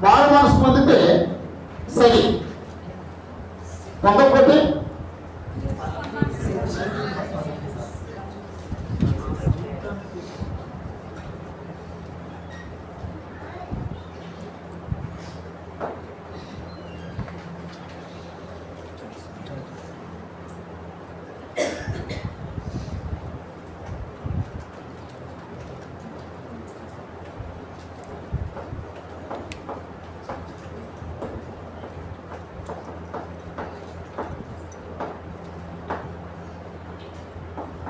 మారు మనసు పొందితే సరి, పొందకపోతే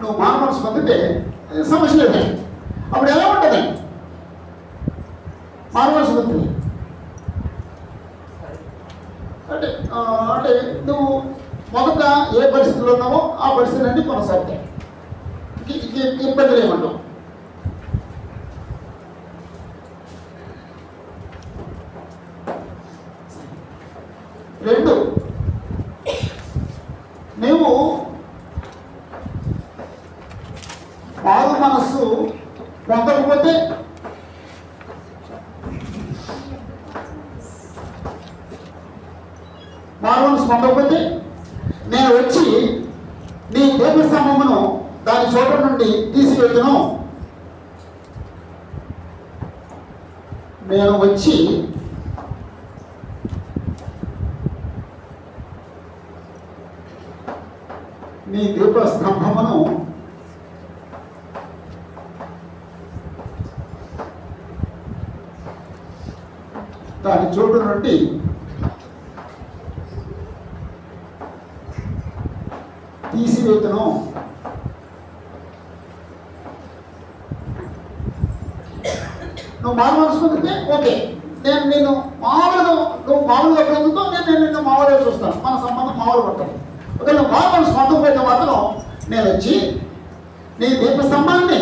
నువ్వు మారు మనసు పొందితే సమస్య లేదు. అప్పుడు ఎలా ఉంటుంది మారు మనసు పొందితే? అంటే అంటే నువ్వు మొదట ఏ పరిస్థితిలో ఉన్నావో ఆ పరిస్థితులన్నీ కొనసాగుతాయి, ఇబ్బందులు ఏమంటావు. రెండు, నీవు మారు మనస్సు పొందకపోతే నేను వచ్చి నీ దేవ స్తంభమును దాని చోట నుండి తీసివేతును. నేను వచ్చి నీ దీప స్తంభమును దాని చోటు నుండి తీసివేతును. నువ్వు మారు మనసు పొందితే ఓకే, నేను నిన్ను నువ్వు మామూలుగా పొందుతూ నేను నిన్ను మామూలుగా చూస్తాను, మన సంబంధం మామూలు పడతాను. ఓకే, నువ్వు మారు మనసు పొందకపోతే మాత్రం నేను వచ్చి నీ దీప స్తంభాన్ని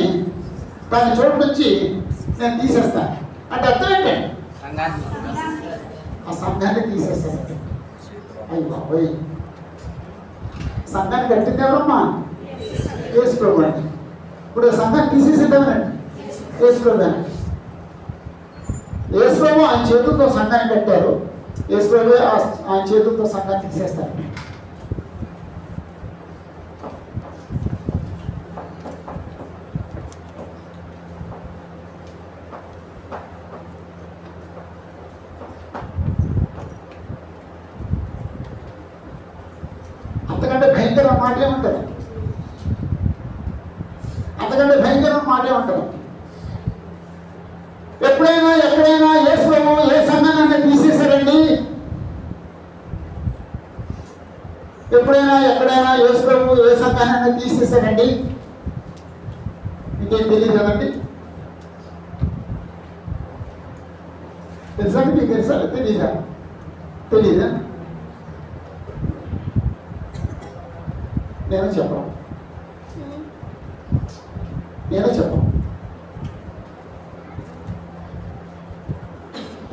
దాని చోటు నుంచి నేను తీసేస్తాను. అంటే అర్థం ఏంటండి? ఆ సంఘాన్ని తీసేస్తాను. అయ్యి బాబోయ్, సంఘాన్ని కట్టింది ఎవరమ్మా? యేసు ప్రభు అండి. ఇప్పుడు సంఘాన్ని తీసేసేద్దామనండి యేసు ప్రభు అండి. యేసు ప్రభు ఆయన చేతులతో సంఘాన్ని కట్టారు, యేసు ప్రభు ఆయన చేతులతో సంఘాన్ని తీసేస్తారు. అంతకంటే భయంకరమైన మాటే ఉంటుంది, అంతకంటే భయంకరమైన మాటే ఉంటుంది. ఎప్పుడైనా ఎక్కడైనా యేసు ప్రభు ఏ సంఘాన్ని తీసేశారండి? ఎప్పుడైనా ఎక్కడైనా యేసు ప్రభు ఏ సంఘాన్ని తీసేశారండి? మీకేం తెలియదు కదండి. తెలుసా? మీకు తెలుసా? తెలీదా? తెలీదా? నేను చెప్పను.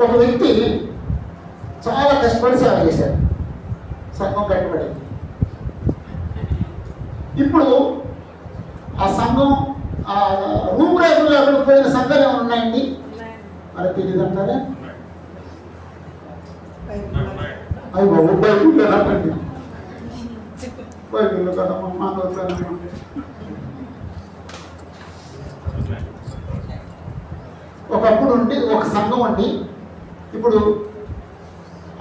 ఒక వ్యక్తి చాలా కష్టపడి సేవ చేశాడు, సంఘం కట్టుబడి. ఇప్పుడు ఆ సంఘం ఆ రూమ్ రేకులు అక్కడ పోయిన సంఘాలు ఏమైనా ఉన్నాయండి? మరి తెలియదు అంటారా? అవి బాబు బైబుల్లో రాకండి, బైబుల్లో కదమ్మా, మా కదమ్మా. ఒకప్పుడు ఉండి ఒక సంఘం అండి, ఇప్పుడు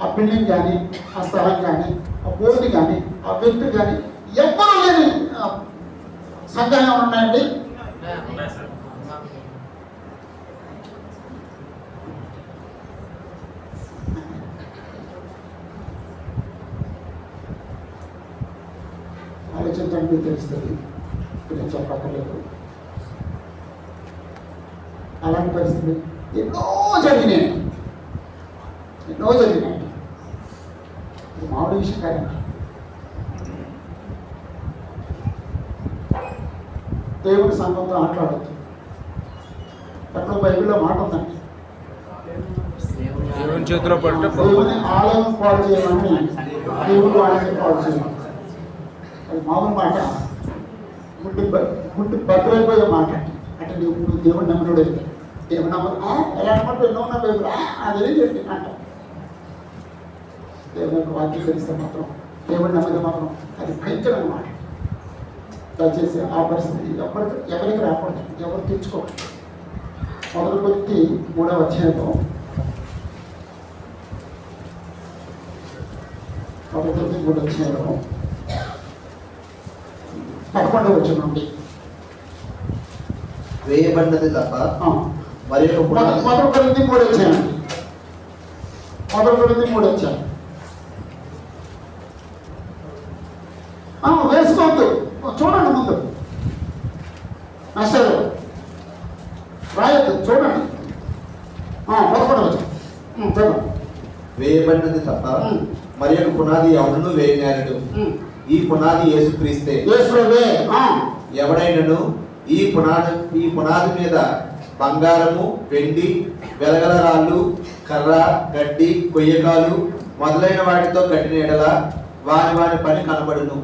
ఆ బిల్డింగ్ కానీ, ఆ స్థలం కానీ, ఆ బోర్డు కానీ, ఆ వ్యక్తి కానీ ఎవ్వరూ లేని సంఘాలు ఏమైనా ఉన్నాయండి? ఆలోచించండి, తెలుస్తుంది. నేను చెప్పక్కర్లేదు. అలాంటి పరిస్థితి ఎన్నో జరిగినాయి. ఇది మామూలు విషయం కాదండి. దేవుని సంఘంతో ఆటలాడద్దు. ఎక్కడో బైబిల్లో మాట ఉందండి, దేవుని ఆలయం పాడు చేయమని, దేవుడు ఆలయం పాడు చేయమని. అది మామూలు మాట, గుడ్డి భద్రైపోయే మాట. అంటే నువ్వు దేవుడు నమ్మినోడు అయితే దేవుడు ఎలా అనమాట ఎన్నో ఉన్న బైబుల్ అది చెప్పి అంట. దేవుని యొక్క వాక్యం తెలిస్తే మాత్రం దేవుడి నమ్మకం మాత్రం అది భయంకరమైన మాట. దయచేసి ఆ పరిస్థితి ఎవరికి రాకూడదు, ఎవరు తెచ్చుకోవాలి. మొదటి కొద్ది 3వ అధ్యాయంలో 3వ అధ్యాయంలో 11వ వచనం నుండి వేయబడినది తప్ప మరి మొదటి కొద్ది 3 వచ్చాయండి. మొదటి కొద్ది 3 వచ్చాయి. వేసుకోవద్దు, చూడండి ముందు మాస్టర్ రాయొద్దు, చూడండి. 11వ వచనం చూడండి. వేయబడినది తప్ప మరి ఒక పునాది ఎవడను వేయనేరడు. ఈ పునాది యేసుక్రీస్తే. ఎవడైనను ఈ పునాది మీద బంగారము, వెండి, వెలగల రాళ్ళు, కర్ర, గడ్డి, కొయ్యకాలు మొదలైన వాటితో కట్టిన ఎడల వాని పని కనబడును.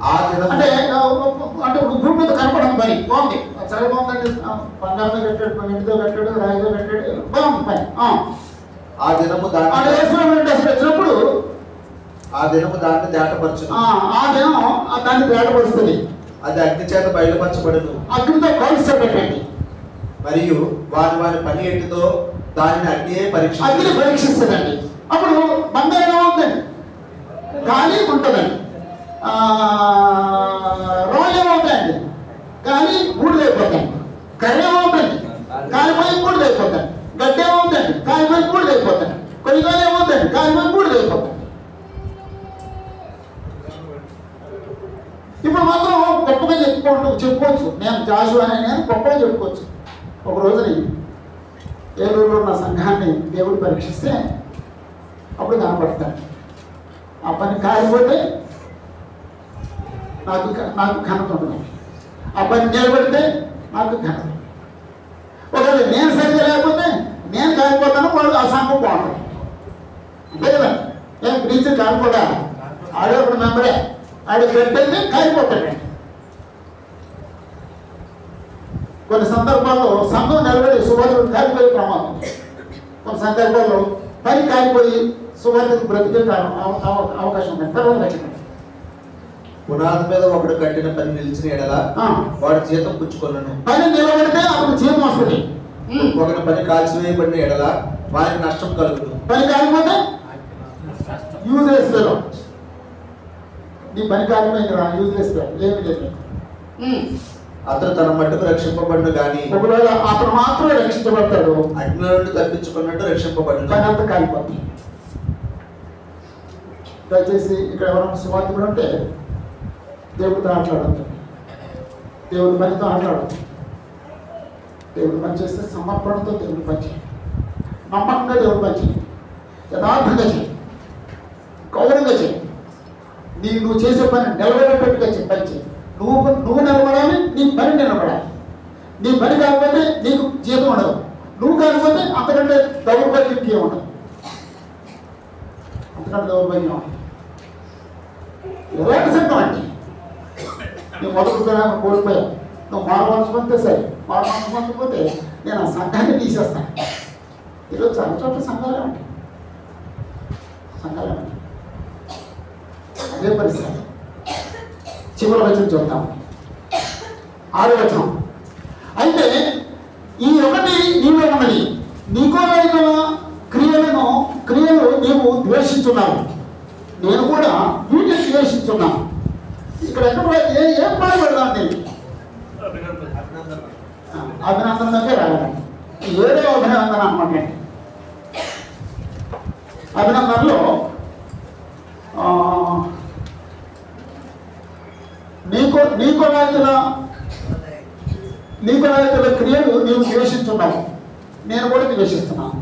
ఆ దినం అంటే భూమి మీద కనపడని పని బాగుంది, చాలా బాగుందండి. బంగారంతో కట్టాడు, వెండితో కట్టాడు, రాయితో కట్టాడు, బాగుంది పని. ఆ దినము దాన్ని వచ్చినప్పుడు ఆ దినము దాన్ని దాటపరచును. ఆ దినం దాన్ని దాటపరుస్తుంది. అది అగ్ని చేత బయలుపరచబడును. అగ్నితో కాల్చబెట్టండి. మరియు వాని పని ఎట్టుతో దానిని అగ్ని పరీక్షిస్తుందండి. అప్పుడు బంగారం ఏమవుతుందండి, గాలి ఉంటుందండి. రాళ్ళు ఏమవుతాయండి, గాలి బూడిదైపోతాయండి. కర్ర ఏమవుతుంది, కాలిపోయి బూడిదైపోతాయి. గడ్డ ఏమవుతుంది, కాలిపోయి బూడిదైపోతాయి. కొయ్యకాలు ఏమవుతుంది, కాలిపోయి బూడిదైపోతాయి. ఇప్పుడు మాత్రం గొప్పగా చెప్పుకోవచ్చు. నేను జాషువా అని నేను గొప్పగా చెప్పుకోవచ్చు. ఒక రోజుని ఏలూరులో ఉన్న సంఘాన్ని దేవుడు పరీక్షిస్తే అప్పుడు కనపడతాడు. ఆ పని కాలిపోతే నాకు ఘనత ఉంటుంది. ఆ పని నిలబడితే నాకు ఘనత. ఒకవేళ నేను సరిగ్గా లేకపోతే నేను కాలిపోతాను, వాళ్ళు ఆ సంఘం బాగుంటుంది. అంతే కదా. ఏం బ్రీచ్ కాలిపోదా, ఆడే ఒక మెంబరే, ఆడి పెట్టేది కాలిపోతాడండి. కొన్ని సందర్భాల్లో సంఘం నిలబడి సువార్తకు కాలిపోయే ప్రమాదం. కొన్ని సందర్భాల్లో పని కాలిపోయి సువార్తకు బ్రతికే అవకాశం ఉంది. తర్వాత పునాది మీద ఒకడు కట్టిన పని నిలిచిన ఎడల వాడి జీతం పుచ్చుకొనను. పని నిలబడితే అప్పుడు జీతం వస్తుంది. ఒకటి పని కాల్చివేయబడిన ఎడల వారికి నష్టం కలుగును. పని కాలిపోతే యూజ్లెస్ ఫెలో. నీ పని కాలిపోయింది రా, యూజ్లెస్ ఫెలో, ఏమి లేదు. అతను తన మట్టుకు రక్షింపబడును గాని ఒకవేళ అతను మాత్రమే రక్షించబడతాడు, అగ్ని నుండి తప్పించుకున్నట్టు రక్షింపబడును. పని అంతా కాలిపోతుంది. దయచేసి ఇక్కడ ఎవరైనా సువార్తికుడు అంటే దేవుడితో ఆటలాడద్దు, దేవుడి పనితో ఆటలాడద్దు. దేవుడి పని చేస్తే సమర్పణతో దేవుడి పని చేయి, నమ్మకంగా దేవుడి పని చేయి, యథార్థంగా చేయి, గౌరవంగా చేయి. నువ్వు చేసే పని నిలబడేటట్టుగా పని చేయి. నువ్వు నిలబడాలి, నీ పని నిలబడాలి. నీ పని కాకపోతే నీకు జీతం ఉండదు, నువ్వు కాకపోతే అంతకంటే దౌర్భాగ్యం ఇంకేం ఉండదు. అంతకంటే దౌర్భాగ్యం ఎలాంటి సంఘం అండి. నువ్వు మొదటి కోల్పోయావు, నువ్వు మారవలసిపోతే సరే, మారవలసిపోతే నేను ఆ సంఘాన్ని తీసేస్తాను. ఈరోజు చాలా చోట్ల సంఘాలే ఉంటాయి, సంఘాలే ఉంటాయి. అదే పరిస్థితి. చివరి వచనం చూద్దాం, 6వ వచనం. అయితే ఈ ఒకటి నీలో ఉన్నది, నీకోరైన క్రియలు నీవు ద్వేషించున్నావు, నేను కూడా వీటిని ద్వేషించున్నాను. ఇక్కడ ఎక్కడ ఏం పాల్పడదాం నేను అభినందనలోకే రాగలండి. 7వ అభినందన అనమాట. అభినందనలో నీకు రైతుల క్రియలు నీవు ద్వేషించున్నావు, నేను కూడా ద్వేషిస్తున్నాను.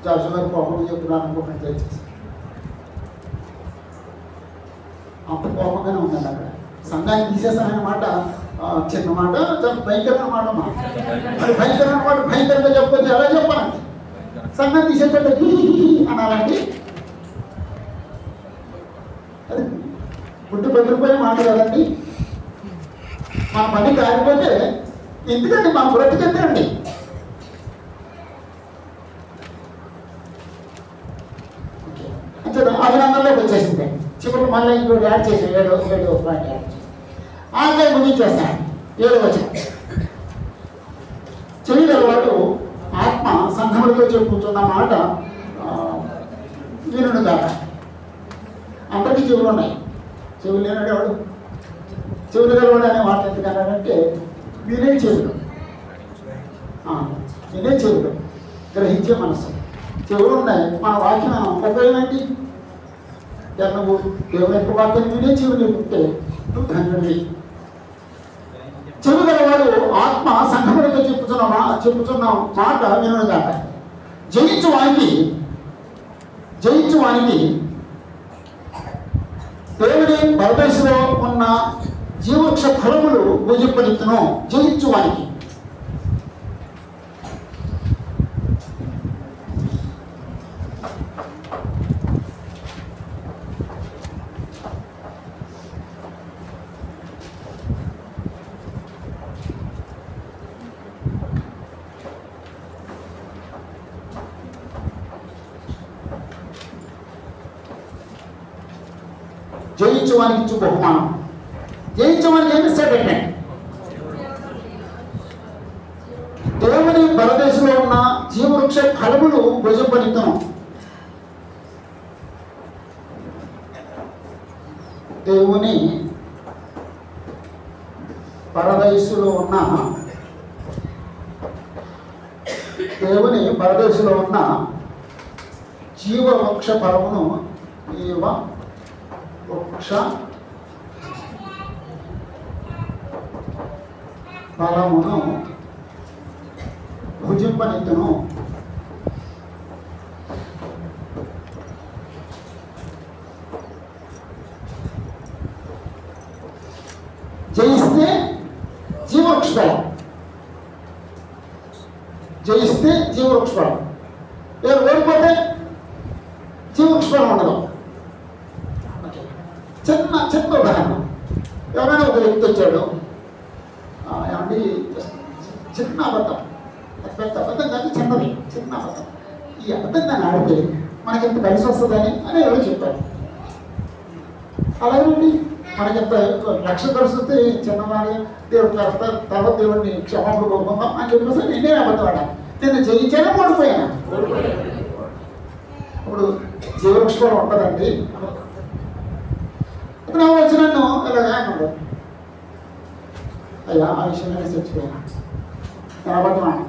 జాషువా గారు పాపం చెప్తున్నాను అనుకుంటున్నాను. దయచేసి బాగానే ఉందండి. అక్కడ సంఘాన్ని తీసేస్తాననే మాట చిన్న మాట, చాలా భయంకరమైన మాట. మరి భయంకరమైన మాట భయంకరంగా చెప్పొచ్చు, ఎలా చెప్పాలండి? సంఘాన్ని తీసేటట్టు అనాలండి. అది గుడ్డు బెదిరిపోయే మాట కదండి. మన పని కాకపోతే ఎందుకండి మన బ్రతికెంతండి. అంటే అభినందనలోకి వచ్చేసింది. చివరికి మళ్ళీ ఇంకోటి యాడ్ చేసి 7వ పాయింట్ యాడ్ చేసి ఆఖరి ముగించేస్తాను. 7వ వచనం. చెవిగలవాడు ఆత్మ సంఘములతో చెప్పుతున్న మాట వినుడు కాక. అందరికీ చెవులు ఉన్నాయి, చెవులు లేనాడు ఎవడు? చెవులు గలవాడు అనే మాట ఎందుకన్నాడంటే వినే చెవులు, వినే చెవులు, గ్రహించే మనసు. చెవులు ఉన్నాయి, మన వాక్యం ఉపయోగం ఏంటి? నువ్వు దేవుని యొక్క వాక్యం వినే చెవులు ఉంటే నువ్వు ధన్యుడి. చెవు గలవాడు ఆత్మ సంఘములతో చెప్పుతున్న మాట వినుడు కాక. జయించు వానికి దేవుడి పరదేశంలో ఉన్న జీవవృక్ష ఫలములు భుజింపనిత్తును. జయించు వానికి. జయించవానికి ఇచ్చు బహుమానం. జయించవానికి ఏమి ఇస్తాడంటే దేవుని పరదేశంలో ఉన్న జీవవృక్ష ఫలములు భుజింపనిత్తును. దేవుని పరదేశంలో ఉన్న జీవవృక్ష ఫలమును వృక్ష ఫలమును భుజింపనిత్తును. జయిస్తే జీవవృక్ష ఫలం, జయిస్తే జీవవృక్ష ఫలం. ఓడిపోతే జీవవృక్ష ఫలం ఉండదు. చిన్న ఉదాహరణ. ఎవరైనా ఒక వ్యక్తి వచ్చాడు, ఏమండి చిన్న అబద్ధం, పెద్ద అబద్ధం కాదు, చిన్న అబద్ధం, ఈ అబద్ధం దాన్ని ఆడితే మనకి ఎంత కలిసి వస్తుందని అని ఎవరు చెప్పారు. అలాగేండి మనకింత లక్ష కలిసి వస్తే చిన్నవాడి దేవుడు తర్వాత దేవుడిని క్షమాపణ కోరుకుందాం అని చెప్పేసి నేనే అబద్ధం ఆడాను. నేను జయించానే ఓడిపోయాను. ఇప్పుడు జీవవృక్షం ఉంటుందండి. ఇప్పుడు వచ్చి నన్ను ఇలాగా అన్నాడు, అయ్యా ఆ విషయంలోనే చచ్చిపోయాను, నేను అబద్ధమాను,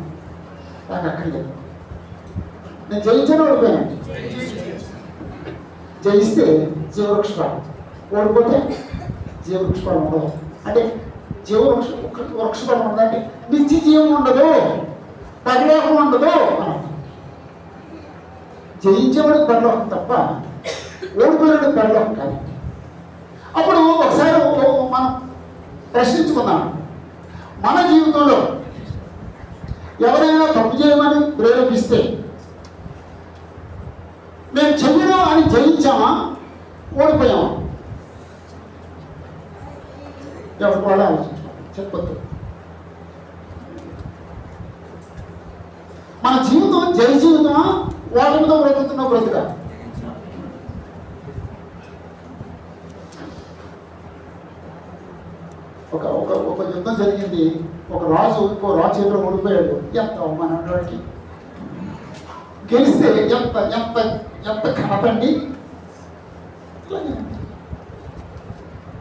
నాకు అక్కర్లేదు, నేను జయించాను ఓడిపోయానండి. జయిస్తే జీవవృక్షం, ఓడిపోతే జీవవృక్షం ఉండదు. అంటే వృక్షఫలం ఉండదంటే నిత్య జీవం ఉండదు, పరలోకం ఉండదు. జయించేవాడికి పరలోకం తప్ప ఓడిపోయినప్పుడు పరలోకం కాదు. అప్పుడు ఒకసారి మనం ప్రశ్నించుకున్నాం, మన జీవితంలో ఎవరైనా తప్పు చేయమని ప్రేరేపిస్తే మేము చెయ్యను అని జయించామా, ఓడిపోయామా? ఎవరికి వాళ్ళు ఆలోచించుకోవాలి, చెప్పొద్దు. మన జీవితం జయ జీవితమా, ఓటమితో బ్రతుకుతున్న బ్రతుక? ఒక యుద్ధం జరిగింది, ఒక రాజు ఇంకో రాజు చేతిలో ఓడిపోయాడు. ఎంత అవమానానికి, గెలిస్తే ఎంత ఎంత ఎంత ఘనతండి.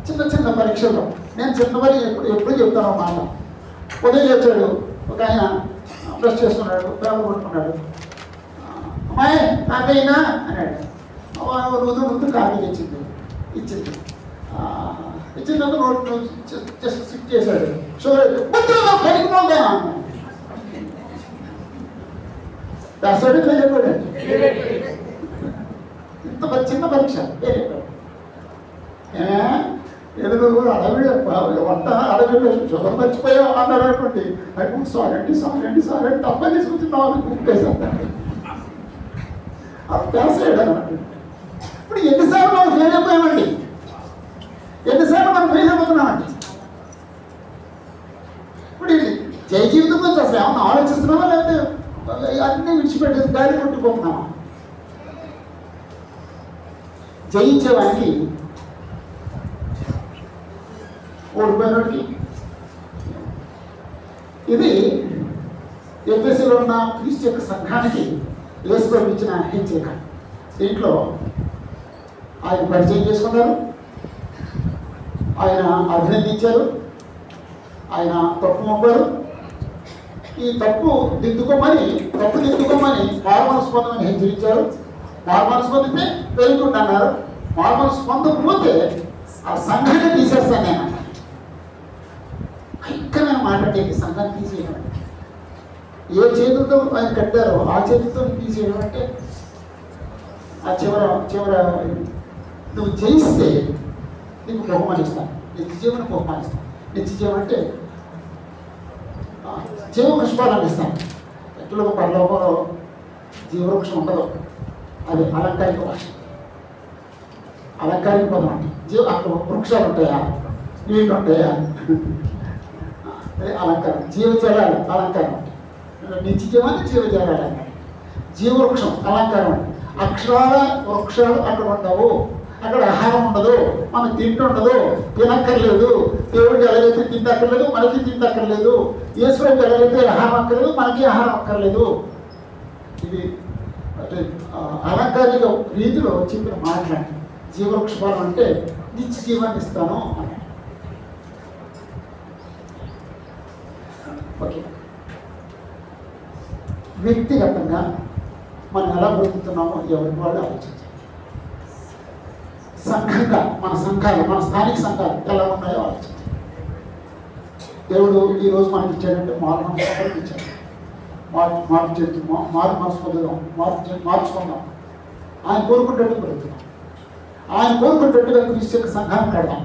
చిన్న చిన్న పరీక్షలు, నేను చిన్నవారి ఎప్పుడు చెప్తాను మాట. ఉదయం వచ్చాడు ఒక ఆయన, బ్రష్ చేసుకున్నాడు, పేపర్ కొట్టుకున్నాడు. అమ్మాయి కాకైనా అన్నాడు. ముందు కాఫీ ఇచ్చింది. ఇచ్చినందుకు నోట్ జస్ట్ సిక్ చేశాడు. షుగర్ కడిగిపోగా రాసాడు, ఫెయిల్ అయిపోయాడు. ఇంత చిన్న పరీక్ష ఏదో అడవి వంట అడవి షుగర్ మర్చిపోయావు అన్నాడు అనుకోండి, అవి సారీ అంటే తప్ప తీసుకొచ్చున్నావు కుప్పేసాను అభ్యాసం అనమాట. ఇప్పుడు ఎన్నిసార్లు మనం ఫెయిల్ అయిపోయామండి, ఎన్నిసార్లు మనం ఫెయిల్ అయిపోతున్నామండి. ఇప్పుడు జయ జీవితం గురించి అసలు ఏమన్నా ఆలోచిస్తున్నామా, లేకపోతే అన్నీ విడిచిపెట్టేసి గాలి కొట్టుకుంటున్నామా? జయించేవాడికి ఓడిపోయినోడికి. ఇది ఎఫెసీలో ఉన్న క్రీస్తు యొక్క సంఘానికి యేసు ఇచ్చిన హెచ్చరిక. దీంట్లో ఆయన పరిచయం చేసుకున్నారు, ఆయన అభినందించారు, ఆయన తప్పు మొప్పారు. ఈ తప్పు దిద్దుకోమని మారుమనసు పొందమని హెచ్చరించారు. మారుమనసు పొందితే వెళ్తుంటున్నారు, మారుమనసు పొందకపోతే ఆ సంఘాన్ని తీసేస్తాను నేను. ఇక్కడ మాట్లాడేది సంఘాన్ని తీసేయడం అంటే ఏ చేతులతో ఆయన కట్టారో ఆ చేతులతో తీసేయడం అంటే ఆ చివర నువ్వు జయిస్తే నీకు బహుమానిస్తాను, నిత్యజీవన బహుమానిస్తాను. నిత్యజీవం అంటే జీవవృక్షాలను ఇస్తాను. ఎట్లా పరలోకంలో జీవవృక్షం ఉండదు, అది అలంకారిక భాష, అలంకారిక పదం అంటే అక్కడ వృక్షాలు ఉంటాయా, నీళ్ళు ఉంటాయా, అలంకారం. జీవజలాలు అలంకారం అంటే నిత్యజీవాన్ని జీవజలాలు అంటే జీవవృక్షం అలంకారం అంటే అక్షరాల వృక్షాలు అక్కడ ఉండవు, అక్కడ ఆహారం ఉండదు, మనకు తింటుండదు, తినక్కర్లేదు. దేవుడికి ఎలాగైతే తింటక్కర్లేదు మనకి తింటక్కర్లేదు, ఈశ్వరుడికి ఎలాగైతే ఆహారం అక్కర్లేదు మనకి ఆహారం అక్కర్లేదు. ఇది అంటే అలంకారిక రీతిలో చెప్పిన మాట్లాడి జీవవృక్షపాలం అంటే నిత్య జీవాన్ని ఇస్తాను అని. ఓకే, వ్యక్తిగతంగా మనం ఎలా బ్రతుకుతున్నామో ఎవరికి వాళ్ళు ఆలోచించాలి. సంఘంగా మన సంఘాలు, మన స్థానిక సంఘాలు ఎలా ఉన్నాయో ఆలోచించాలి. దేవుడు ఈరోజు మనకి ఇచ్చాడంటే మారు మనసు ఇచ్చాడు. మారు మనసు పొందుదాం, మార్చుకుందాం. ఆయన కోరుకుంటట్టు బ్రతుకుతాం, ఆయన కోరుకుంటట్టుగా క్రీస్తు యొక్క సంఘాన్ని కడదాం.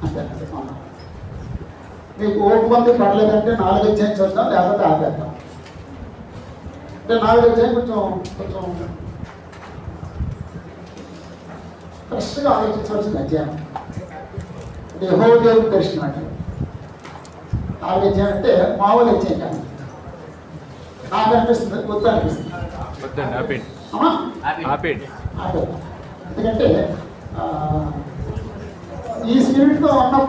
అంతే మీకు ఓటు మంది పడలేదంటే 4 అధ్యాయం చూద్దాం, లేకపోతే ఆపేద్దాం. అంటే 4 అధ్యాయం కొంచెం ఫ్రెష్గా ఆలోచించవలసిన అధ్యాయం. అంటే యెహోవా దేవుని దర్శనం అంటే 4 అధ్యాయం అంటే మామూలు అధ్యాయం కాదు. నాకు అనిపిస్తుంది, వద్దు అనిపిస్తుంది. ఎందుకంటే ఈ స్పిరిట్తో ఉన్నప్పుడు